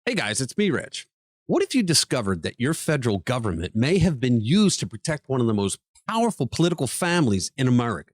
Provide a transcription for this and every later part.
Hey guys, it's me, Rich. What if you discovered that your federal government may have been used to protect one of the most powerful political families in America?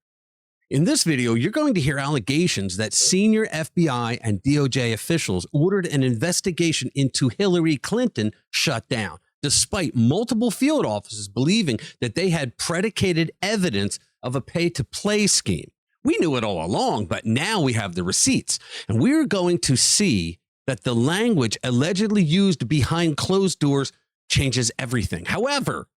In this video, you're going to hear allegations that senior FBI and DOJ officials ordered an investigation into Hillary Clinton shut down, despite multiple field officers believing that they had predicated evidence of a pay-to-play scheme. We knew it all along, but now we have the receipts, and we're going to see that the language allegedly used behind closed doors changes everything. However,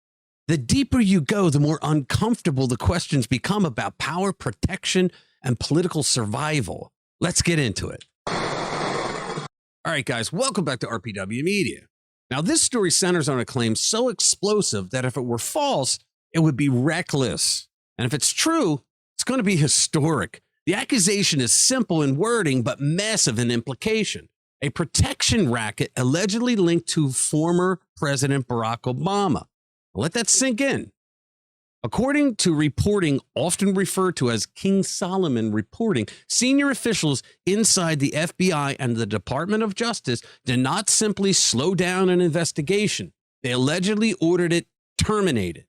the deeper you go, the more uncomfortable the questions become about power, protection, and political survival. Let's get into it. All right, guys, welcome back to RPW Media. Now, this story centers on a claim so explosive that if it were false, it would be reckless. And if it's true, it's going to be historic. The accusation is simple in wording, but massive in implication. A protection racket allegedly linked to former President Barack Obama. Let that sink in. According to reporting often referred to as King Solomon reporting, senior officials inside the FBI and the Department of Justice did not simply slow down an investigation. They allegedly ordered it terminated.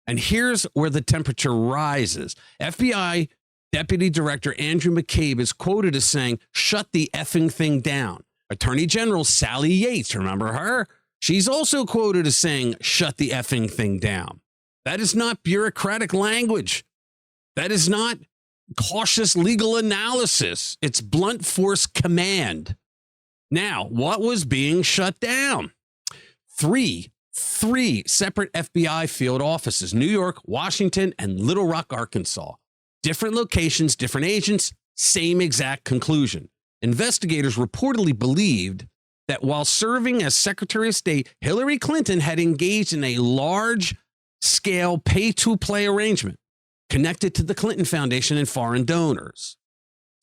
And here's where the temperature rises. FBI Deputy Director Andrew McCabe is quoted as saying, "Shut the effing thing down." Attorney General Sally Yates, remember her? She's also quoted as saying, "Shut the effing thing down." That is not bureaucratic language. That is not cautious legal analysis. It's blunt force command. Now, what was being shut down? Three separate FBI field offices, New York, Washington, and Little Rock, Arkansas. Different locations, different agents, same exact conclusion. Investigators reportedly believed that while serving as Secretary of State, Hillary Clinton had engaged in a large-scale pay-to-play arrangement connected to the Clinton Foundation and foreign donors.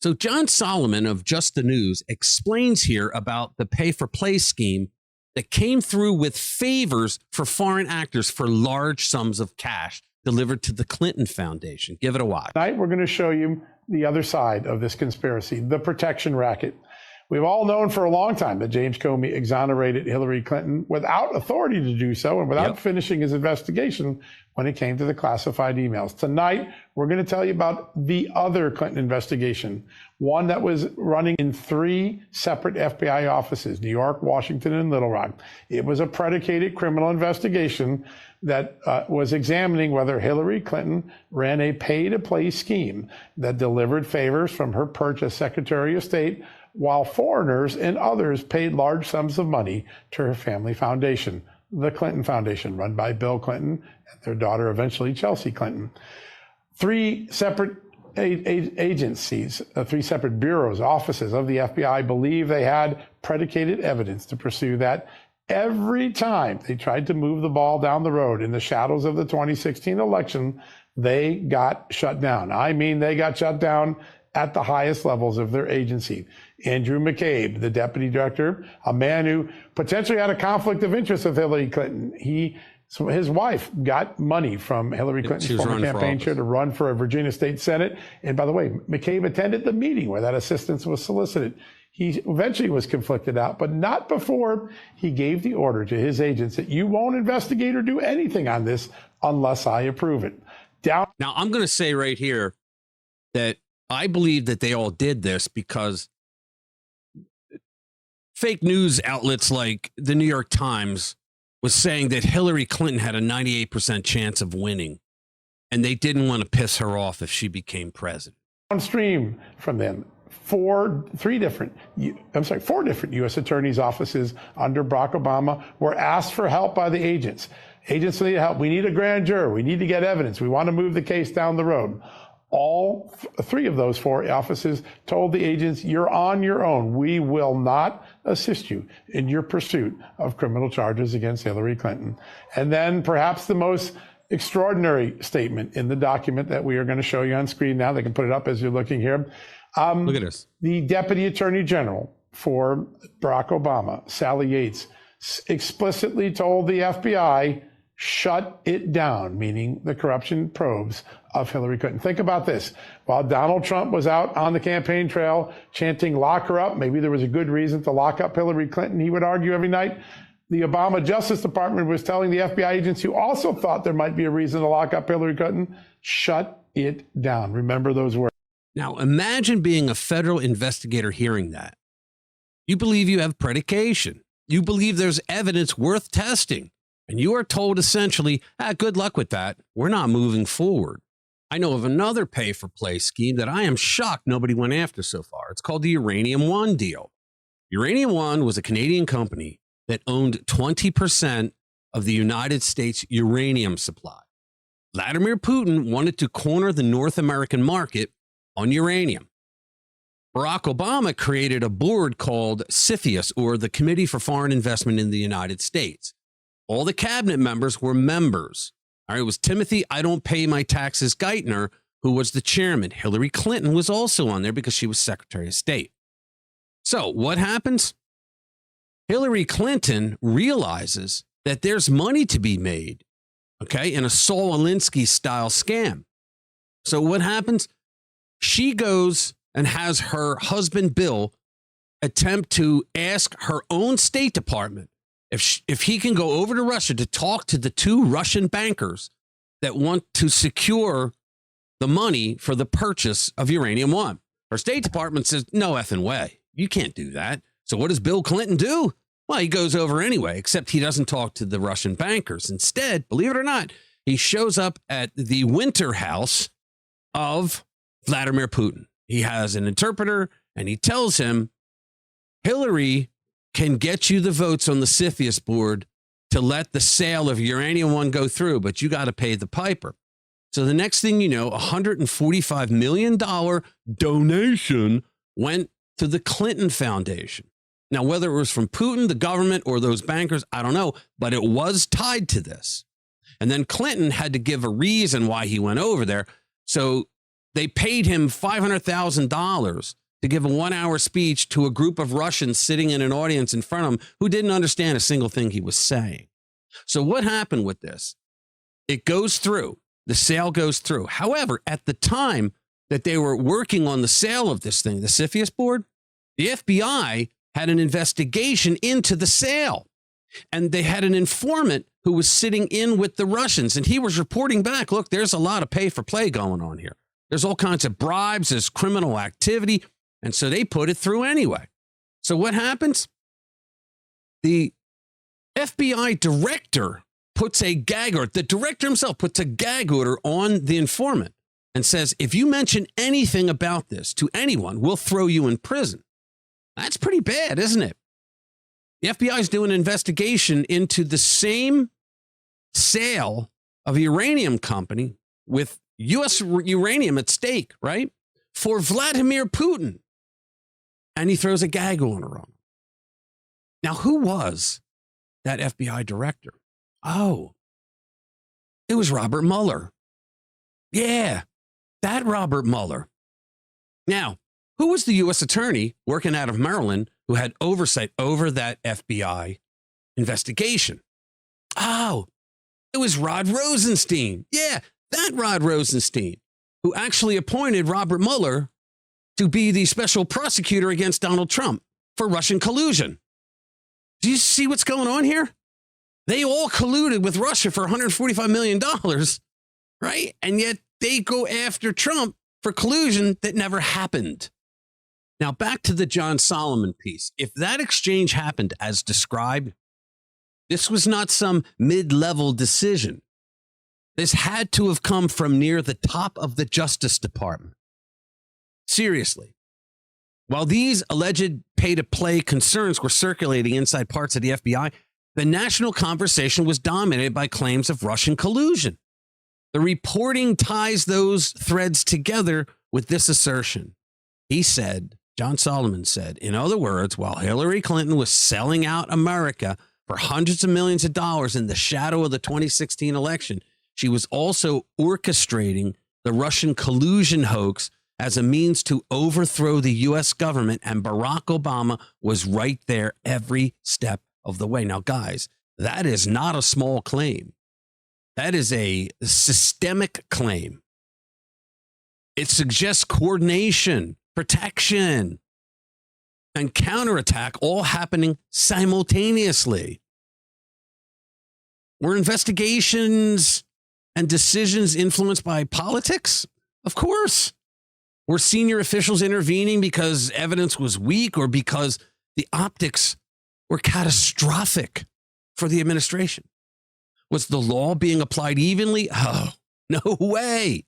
So John Solomon of Just the News explains here about the pay-for-play scheme that came through with favors for foreign actors for large sums of cash delivered to the Clinton Foundation. Give it a watch. Tonight, we're going to show you the other side of this conspiracy, the protection racket. We've all known for a long time that James Comey exonerated Hillary Clinton without authority to do so and without finishing his investigation when it came to the classified emails. Tonight, we're going to tell you about the other Clinton investigation, one that was running in 3 separate FBI offices, New York, Washington, and Little Rock. It was a predicated criminal investigation that was examining whether Hillary Clinton ran a pay-to-play scheme that delivered favors from her perch as Secretary of State while foreigners and others paid large sums of money to her family foundation, the Clinton Foundation, run by Bill Clinton and their daughter, eventually Chelsea Clinton. 3 separate agencies, 3 separate bureaus, offices of the FBI believe they had predicated evidence to pursue that. Every time they tried to move the ball down the road in the shadows of the 2016 election, they got shut down. I mean, they got shut down at the highest levels of their agency. Andrew McCabe, the deputy director, a man who potentially had a conflict of interest with Hillary Clinton. His wife got money from Hillary Clinton's former campaign chair to run for a Virginia State Senate. And by the way, McCabe attended the meeting where that assistance was solicited. He eventually was conflicted out, but not before he gave the order to his agents that you won't investigate or do anything on this unless I approve it. Now, I'm going to say right here that I believe that they all did this because fake news outlets like the New York Times was saying that Hillary Clinton had a 98% chance of winning, and they didn't want to piss her off if she became president. Downstream from them, 4 different U.S. attorneys' offices under Barack Obama were asked for help by the agents. Agents need help. We need a grand jury. We need to get evidence. We want to move the case down the road. All 3 of those 4 offices told the agents, you're on your own. We will not assist you in your pursuit of criminal charges against Hillary Clinton. And then perhaps the most extraordinary statement in the document that we are going to show you on screen now. They can put it up as you're looking here. Look at this. The Deputy Attorney General for Barack Obama, Sally Yates, explicitly told the FBI, shut it down, meaning the corruption probes of Hillary Clinton. Think about this. While Donald Trump was out on the campaign trail chanting, lock her up, maybe there was a good reason to lock up Hillary Clinton, he would argue every night. The Obama Justice Department was telling the FBI agents who also thought there might be a reason to lock up Hillary Clinton, shut it down. Remember those words. Now, imagine being a federal investigator hearing that. You believe you have predication. You believe there's evidence worth testing. And you are told essentially, good luck with that. We're not moving forward. I know of another pay-for-play scheme that I am shocked nobody went after so far. It's called the Uranium One deal. Uranium One was a Canadian company that owned 20% of the United States uranium supply. Vladimir Putin wanted to corner the North American market on uranium. Barack Obama created a board called CFIUS, or the Committee for Foreign Investment in the United States. All the cabinet members were members. All right, it was Timothy, I don't pay my taxes, Geithner, who was the chairman. Hillary Clinton was also on there because she was Secretary of State. So what happens? Hillary Clinton realizes that there's money to be made, okay, in a Saul Alinsky style scam. So what happens? She goes and has her husband, Bill, attempt to ask her own State Department if he can go over to Russia to talk to the two Russian bankers that want to secure the money for the purchase of Uranium One. Her State Department says, no effing way. You can't do that. So what does Bill Clinton do? Well, he goes over anyway, except he doesn't talk to the Russian bankers. Instead, believe it or not, he shows up at the winter house of Vladimir Putin. He has an interpreter, and he tells him, Hillary can get you the votes on the CFIUS board to let the sale of Uranium One go through, but you got to pay the piper. So the next thing you know, a $145 million donation went to the Clinton Foundation. Now, whether it was from Putin, the government, or those bankers, I don't know, but it was tied to this. And then Clinton had to give a reason why he went over there. So they paid him $500,000 to give a 1-hour speech to a group of Russians sitting in an audience in front of him who didn't understand a single thing he was saying. So what happened with this? It goes through. The sale goes through. However, at the time that they were working on the sale of this thing, the CFIUS board, the FBI had an investigation into the sale. And they had an informant who was sitting in with the Russians. And he was reporting back, look, there's a lot of pay for play going on here. There's all kinds of bribes, there's criminal activity. And so they put it through anyway. So what happens? The FBI director puts a gag order. The director himself puts a gag order on the informant and says, if you mention anything about this to anyone, we'll throw you in prison. That's pretty bad, isn't it? The FBI is doing an investigation into the same sale of a uranium company with U.S. uranium at stake, right? For Vladimir Putin. And he throws a gag order on him. Now, who was that FBI director? Oh, it was Robert Mueller. Yeah, that Robert Mueller. Now, who was the U.S. attorney working out of Maryland who had oversight over that FBI investigation? Oh, it was Rod Rosenstein. Yeah, that Rod Rosenstein, who actually appointed Robert Mueller to be the special prosecutor against Donald Trump for Russian collusion. Do you see what's going on here? They all colluded with Russia for $145 million, right? And yet they go after Trump for collusion that never happened. Now, back to the John Solomon piece. If that exchange happened as described, this was not some mid-level decision. This had to have come from near the top of the Justice Department. Seriously. While these alleged pay-to-play concerns were circulating inside parts of the FBI, the national conversation was dominated by claims of Russian collusion. The reporting ties those threads together with this assertion. He said, John Solomon said, in other words, while Hillary Clinton was selling out America for hundreds of millions of dollars in the shadow of the 2016 election, she was also orchestrating the Russian collusion hoax as a means to overthrow the U.S. government, and Barack Obama was right there every step of the way. Now, guys, that is not a small claim. That is a systemic claim. It suggests coordination, protection, and counterattack all happening simultaneously. Were investigations and decisions influenced by politics? Of course. Were senior officials intervening because evidence was weak or because the optics were catastrophic for the administration? Was the law being applied evenly? Oh, no way.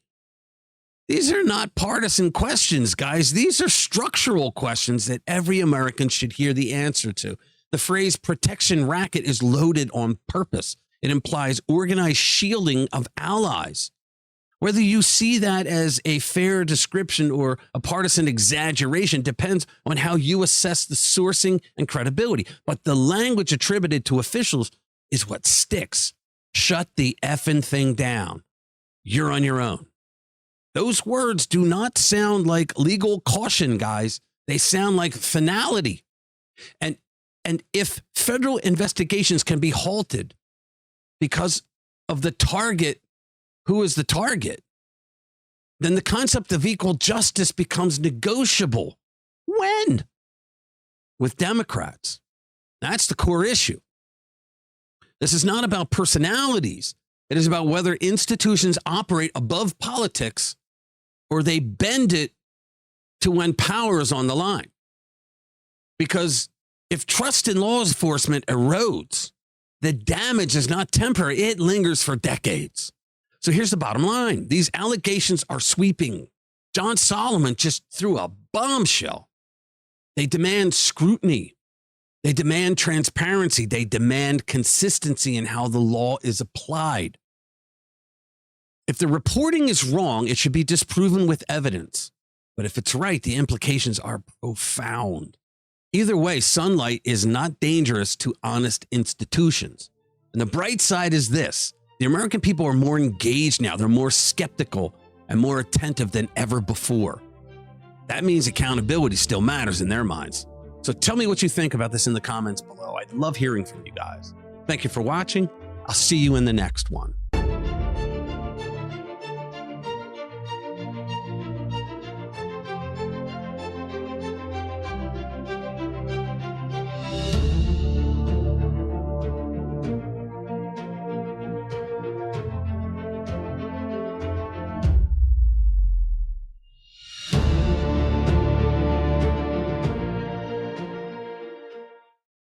These are not partisan questions, guys. These are structural questions that every American should hear the answer to. The phrase protection racket is loaded on purpose. It implies organized shielding of allies. Whether you see that as a fair description or a partisan exaggeration depends on how you assess the sourcing and credibility. But the language attributed to officials is what sticks. Shut the effing thing down. You're on your own. Those words do not sound like legal caution, guys. They sound like finality. And if federal investigations can be halted because of the target, who is the target, then the concept of equal justice becomes negotiable. When? With Democrats. That's the core issue. This is not about personalities. It is about whether institutions operate above politics or they bend it to when power is on the line. Because if trust in law enforcement erodes, the damage is not temporary. It lingers for decades. So here's the bottom line. These allegations are sweeping. John Solomon just threw a bombshell. They demand scrutiny. They demand transparency. They demand consistency in how the law is applied. If the reporting is wrong, it should be disproven with evidence. But if it's right, the implications are profound. Either way, sunlight is not dangerous to honest institutions. And the bright side is this. The American people are more engaged now. They're more skeptical and more attentive than ever before. That means accountability still matters in their minds. So tell me what you think about this in the comments below. I'd love hearing from you guys. Thank you for watching. I'll see you in the next one.